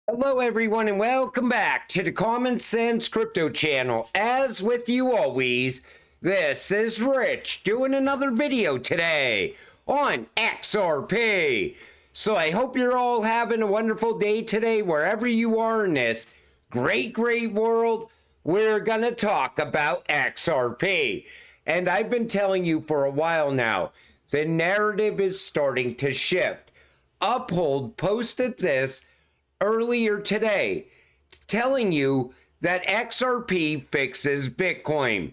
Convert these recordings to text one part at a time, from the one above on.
Hello everyone and welcome back to the Common Sense Crypto channel. As with you always, this is Rich doing another video today on XRP. So I hope you're all having a wonderful day today wherever you are in this great world. We're gonna talk about XRP. And I've been telling you for a while now, the narrative is starting to shift. Uphold posted this earlier today, telling you that XRP fixes Bitcoin.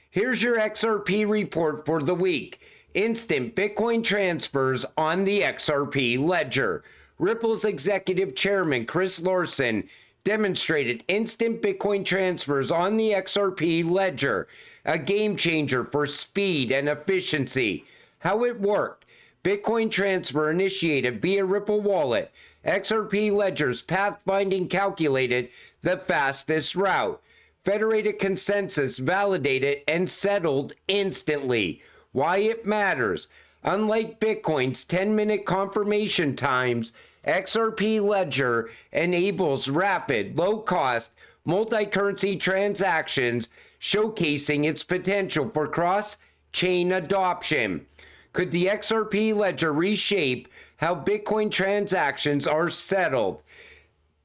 Here's your XRP report for the week. Instant Bitcoin transfers on the XRP ledger. Ripple's executive chairman, Chris Larsen, demonstrated instant Bitcoin transfers on the XRP ledger, a game changer for speed and efficiency. How it worked. Bitcoin transfer initiated via Ripple wallet. XRP ledger's pathfinding calculated the fastest route. Federated consensus validated and settled instantly. Why it matters. Unlike Bitcoin's 10-minute confirmation times, XRP ledger enables rapid, low-cost, multi-currency transactions, showcasing its potential for cross-chain adoption. Could the XRP ledger reshape how Bitcoin transactions are settled?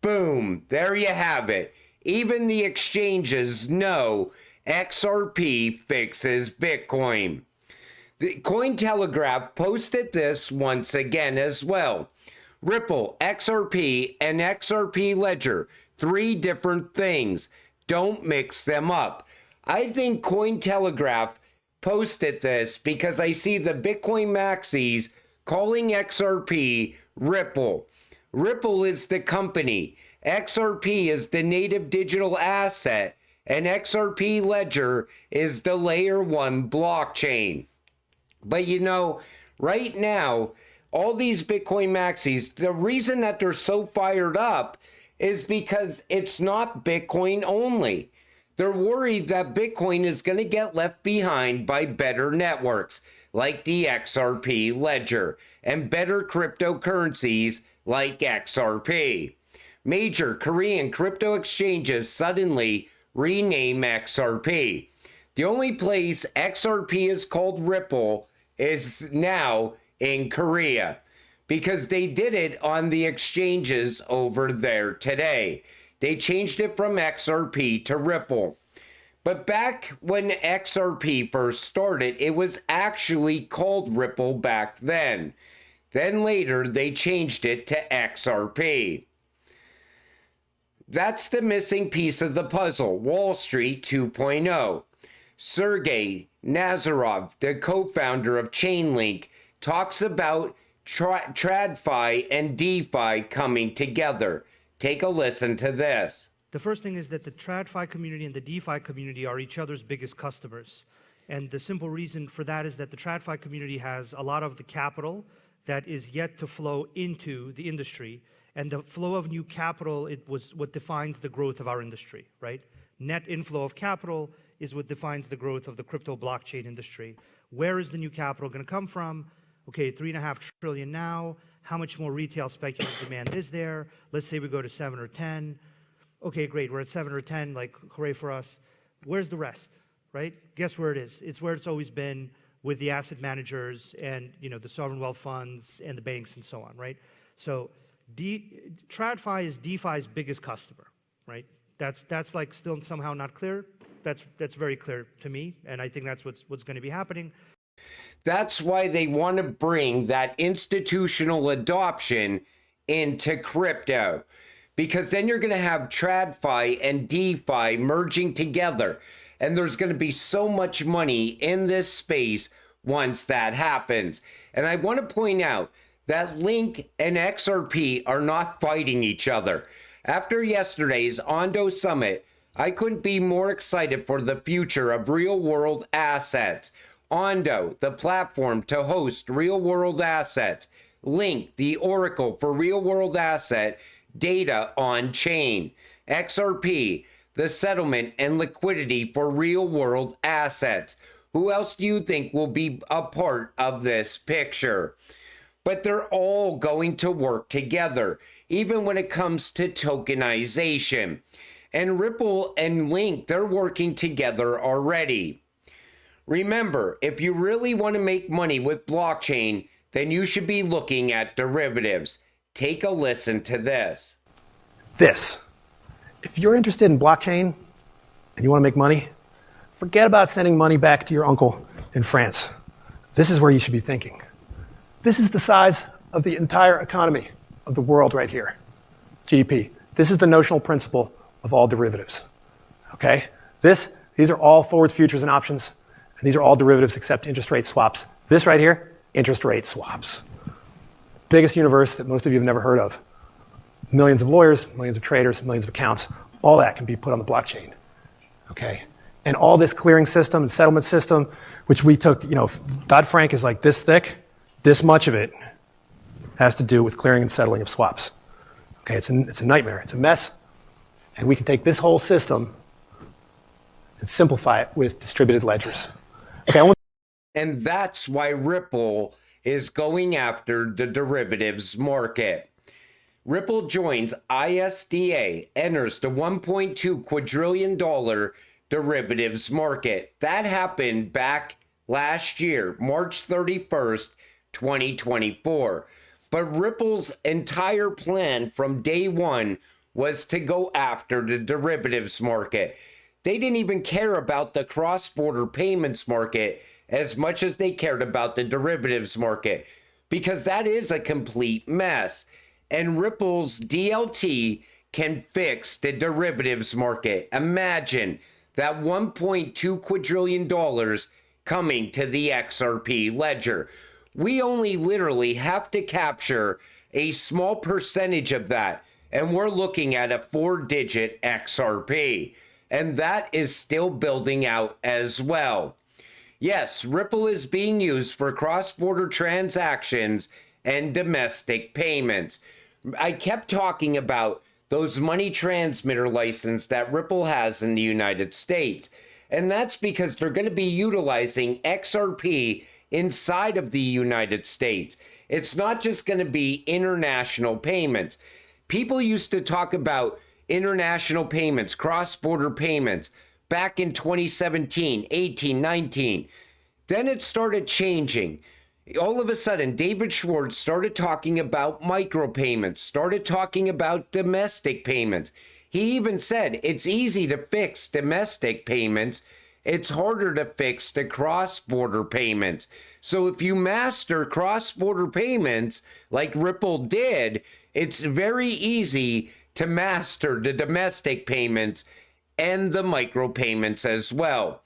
Boom, there you have it. Even the exchanges know XRP fixes Bitcoin. The Cointelegraph posted this once again as well. Ripple, XRP, and XRP ledger, three different things. Don't mix them up. I think Cointelegraph posted this because I see the Bitcoin maxis calling XRP Ripple. Ripple is the company. XRP is the native digital asset, and XRP ledger is the layer 1 blockchain. But you know, right now, all these Bitcoin maxis, the reason that they're so fired up is because it's not Bitcoin only. They're worried that Bitcoin is going to get left behind by better networks like the XRP ledger and better cryptocurrencies like XRP. Major Korean crypto exchanges suddenly rename XRP. The only place XRP is called Ripple is now in Korea because they did it on the exchanges over there today. They changed it from XRP to Ripple. But back when XRP first started, it was actually called Ripple back then. Then later, they changed it to XRP. That's the missing piece of the puzzle, Wall Street 2.0. Sergey Nazarov, the co-founder of Chainlink, talks about TradFi and DeFi coming together. Take a listen to this. The first thing is that the TradFi community and the DeFi community are each other's biggest customers. And the simple reason for that is that the TradFi community has a lot of the capital that is yet to flow into the industry. And the flow of new capital, it was what defines the growth of our industry, right? Net inflow of capital is what defines the growth of the crypto blockchain industry. Where is the new capital going to come from? Okay, 3.5 trillion now. How much more retail speculative demand is there? Let's say we go to 7 or 10. Okay, great, we're at 7 or 10, like, hooray for us. Where's the rest, right? Guess where it is? It's where it's always been with the asset managers and, you know, the sovereign wealth funds and the banks and so on, right? So TradFi is DeFi's biggest customer, right? That's like still somehow not clear. That's very clear to me, and I think that's what's going to be happening. That's why they want to bring that institutional adoption into crypto. Because then you're going to have TradFi and DeFi merging together. And there's going to be so much money in this space once that happens. And I want to point out that Link and XRP are not fighting each other. After yesterday's Ondo Summit, I couldn't be more excited for the future of real-world assets. Ondo, the platform to host real-world assets. Link, the oracle for real-world asset data on chain. XRP, the settlement and liquidity for real-world assets. Who else do you think will be a part of this picture? But they're all going to work together. even when it comes to tokenization. And Ripple and Link, they're working together already. Remember, if you really want to make money with blockchain, then you should be looking at derivatives. Take a listen to this. If you're interested in blockchain and you want to make money, forget about sending money back to your uncle in France. This is where you should be thinking. This is the size of the entire economy of the world right here, GDP. This is the notional principle of all derivatives, okay? These are all forwards, futures, and options, and these are all derivatives except interest rate swaps. This right here, interest rate swaps. Biggest universe that most of you have never heard of. Millions of lawyers, millions of traders, millions of accounts, all that can be put on the blockchain, okay? And all this clearing system and settlement system, which we took, Dodd-Frank is like this thick, this much of it has to do with clearing and settling of swaps. Okay, it's a nightmare, it's a mess, and we can take this whole system and simplify it with distributed ledgers. Okay, and that's why Ripple is going after the derivatives market. Ripple joins ISDA, enters the $1.2 quadrillion derivatives market. That happened back last year, March 31st, 2024. But Ripple's entire plan from day one was to go after the derivatives market. They didn't even care about the cross-border payments market as much as they cared about the derivatives market, because that is a complete mess. And Ripple's DLT can fix the derivatives market. Imagine that $1.2 quadrillion coming to the XRP ledger. We only literally have to capture a small percentage of that, and we're looking at a 4-digit XRP. And that is still building out as well. Yes, Ripple is being used for cross-border transactions and domestic payments. I kept talking about those money transmitter license that Ripple has in the United States. And that's because they're going to be utilizing XRP inside of the United States. It's not just going to be international payments. People used to talk about international payments, cross-border payments back in 2017, 18, 19. Then it started changing. All of a sudden, David Schwartz started talking about micropayments, started talking about domestic payments. He even said it's easy to fix domestic payments. It's harder to fix the cross-border payments. So if you master cross-border payments like Ripple did, it's very easy to master the domestic payments and the micropayments as well.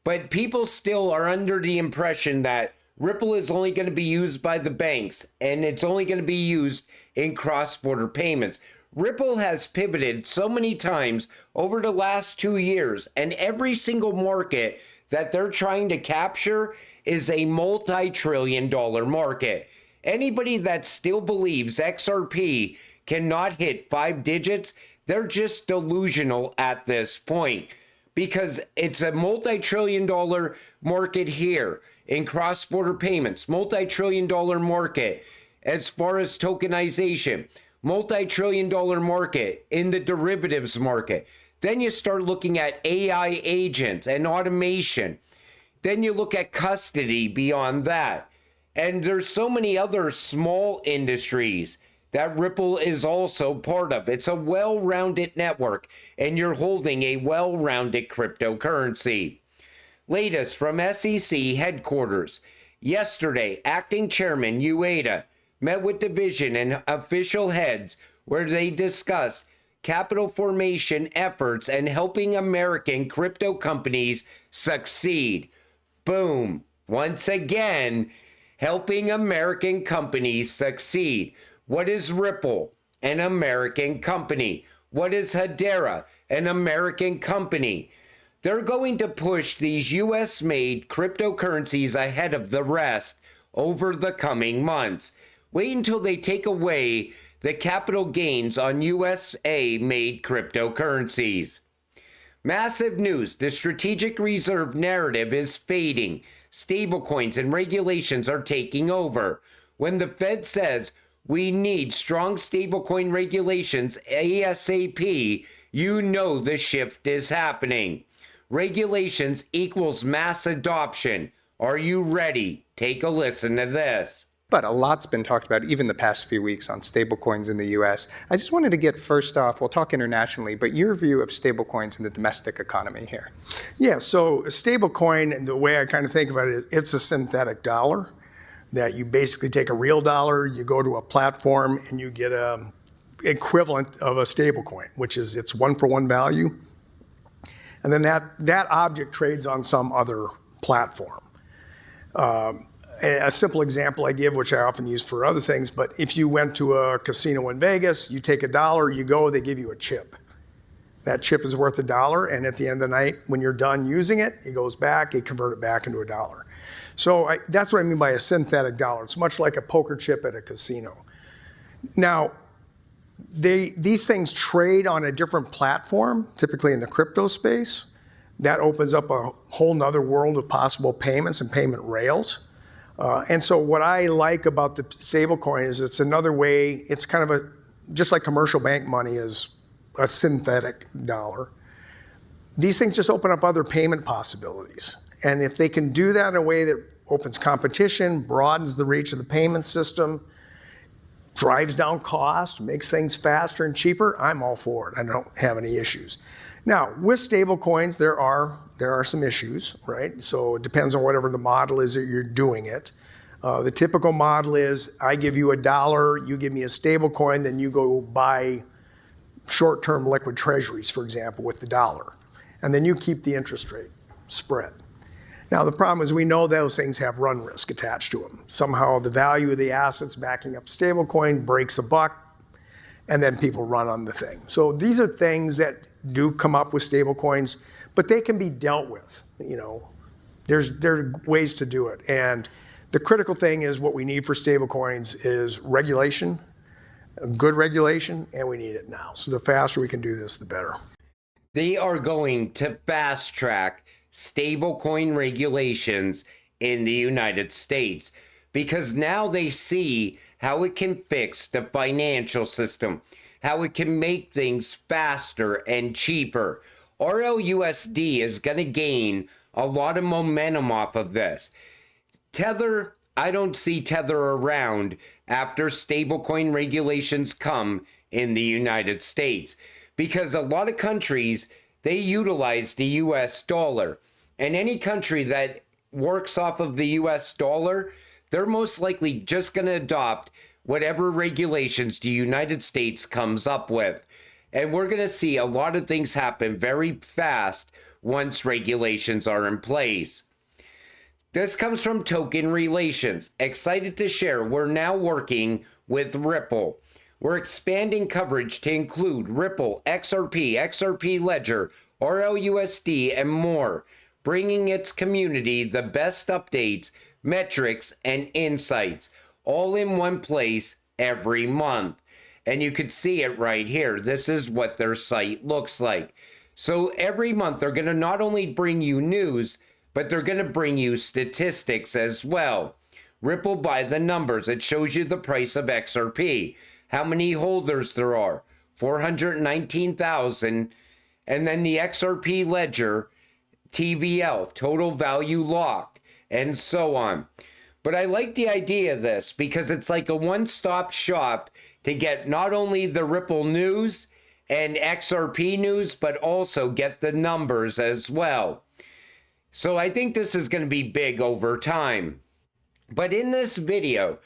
But people still are under the impression that Ripple is only going to be used by the banks, and it's only going to be used in cross-border payments. Ripple has pivoted so many times over the last 2 years, and every single market that they're trying to capture is a multi-trillion-dollar market. Anybody that still believes XRP cannot hit 5 digits, they're just delusional at this point, because it's a multi-trillion-dollar market here in cross-border payments, multi-trillion-dollar market as far as tokenization, multi-trillion-dollar market in the derivatives market. Then you start looking at AI agents and automation. Then you look at custody beyond that. And there's so many other small industries that Ripple is also part of. It's a well-rounded network, and you're holding a well-rounded cryptocurrency. Latest from SEC headquarters. Yesterday, acting chairman Ueda met with division and official heads where they discussed capital formation efforts and helping American crypto companies succeed. Boom. Once again, helping American companies succeed. What is Ripple? An American company. What is Hedera? An American company. They're going to push these US-made cryptocurrencies ahead of the rest over the coming months. Wait until they take away the capital gains on USA-made cryptocurrencies. Massive news. The strategic reserve narrative is fading. Stablecoins and regulations are taking over. When the Fed says, We need strong stablecoin regulations ASAP. You know the shift is happening. Regulations equals mass adoption. Are you ready? Take a listen to this. But a lot's been talked about even the past few weeks on stablecoins in the US. I just wanted to get first off, we'll talk internationally, but your view of stablecoins in the domestic economy here. Yeah, so a stablecoin, the way I kind of think about it is it's a synthetic dollar that you basically take a real dollar, you go to a platform, and you get an equivalent of a stablecoin, which is its one-for-one value. And then that object trades on some other platform. A simple example I give, which I often use for other things, but if you went to a casino in Vegas, you take $1, you go, they give you a chip. That chip is worth $1, and at the end of the night, when you're done using it, it goes back, you convert it back into $1. So that's what I mean by a synthetic dollar. It's much like a poker chip at a casino. Now, these things trade on a different platform, typically in the crypto space. That opens up a whole nother world of possible payments and payment rails. And so what I like about the stablecoin is it's another way, it's kind of just like commercial bank money is a synthetic dollar. These things just open up other payment possibilities. And if they can do that in a way that opens competition, broadens the reach of the payment system, drives down cost, makes things faster and cheaper, I'm all for it. I don't have any issues. Now, with stablecoins, there are some issues, right? So it depends on whatever the model is that you're doing it. The typical model is I give you $1, you give me a stablecoin, then you go buy short-term liquid treasuries, for example, with the dollar. And then you keep the interest rate spread. Now, the problem is we know those things have run risk attached to them. Somehow the value of the assets backing up the stablecoin breaks a buck, and then people run on the thing. So these are things that do come up with stablecoins, but they can be dealt with. You know, there are ways to do it. And the critical thing is what we need for stablecoins is regulation, good regulation, and we need it now. So the faster we can do this, the better. They are going to fast track stablecoin regulations in the United States because now they see how it can fix the financial system, how it can make things faster and cheaper. RLUSD is going to gain a lot of momentum off of this. Tether, I don't see Tether around after stablecoin regulations come in the United States because a lot of countries, they utilize the US dollar. And any country that works off of the US dollar, they're most likely just going to adopt whatever regulations the United States comes up with. And we're going to see a lot of things happen very fast once regulations are in place. This comes from Token Relations. Excited to share we're now working with Ripple. We're expanding coverage to include Ripple, XRP, XRP Ledger, RLUSD, and more, bringing its community the best updates, metrics, and insights, all in one place every month. And you could see it right here. This is what their site looks like. So every month they're going to not only bring you news, but they're going to bring you statistics as well. Ripple by the numbers. It shows you the price of XRP, how many holders there are, 419,000. And then the XRP Ledger, TVL, total value locked, and so on. But I like the idea of this because it's like a one-stop shop to get not only the Ripple news and XRP news, but also get the numbers as well. So I think this is going to be big over time. But in this video,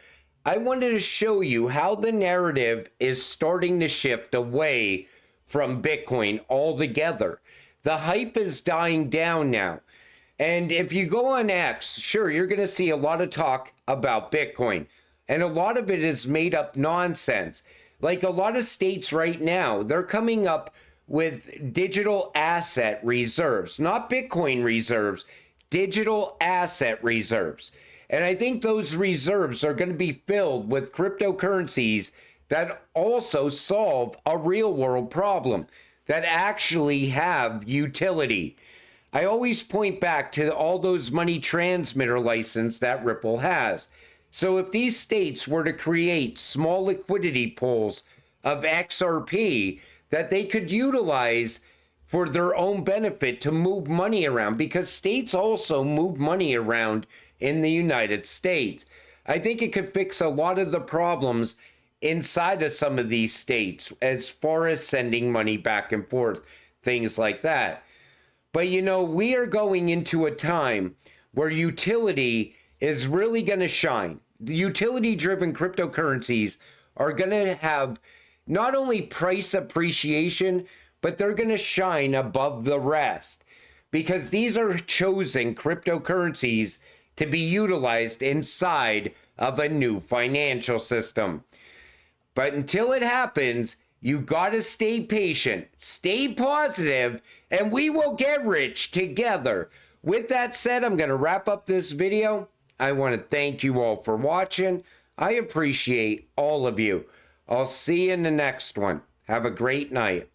I wanted to show you how the narrative is starting to shift away from Bitcoin altogether. The hype is dying down now. And if you go on X, sure, you're going to see a lot of talk about Bitcoin. And a lot of it is made up nonsense. Like a lot of states right now, they're coming up with digital asset reserves, not Bitcoin reserves, digital asset reserves. And I think those reserves are going to be filled with cryptocurrencies that also solve a real world problem, that actually have utility. I always point back to all those money transmitter licenses that Ripple has. So if these states were to create small liquidity pools of XRP that they could utilize for their own benefit to move money around, because states also move money around in the United States, I think it could fix a lot of the problems inside of some of these states as far as sending money back and forth, things like that. But you know, we are going into a time where utility is really going to shine. The utility-driven cryptocurrencies are going to have not only price appreciation, but they're going to shine above the rest, because these are chosen cryptocurrencies to be utilized inside of a new financial system. But until it happens, you got to stay patient, stay positive, and we will get rich together. With that said, I'm going to wrap up this video. I want to thank you all for watching. I appreciate all of you. I'll see you in the next one. Have a great night.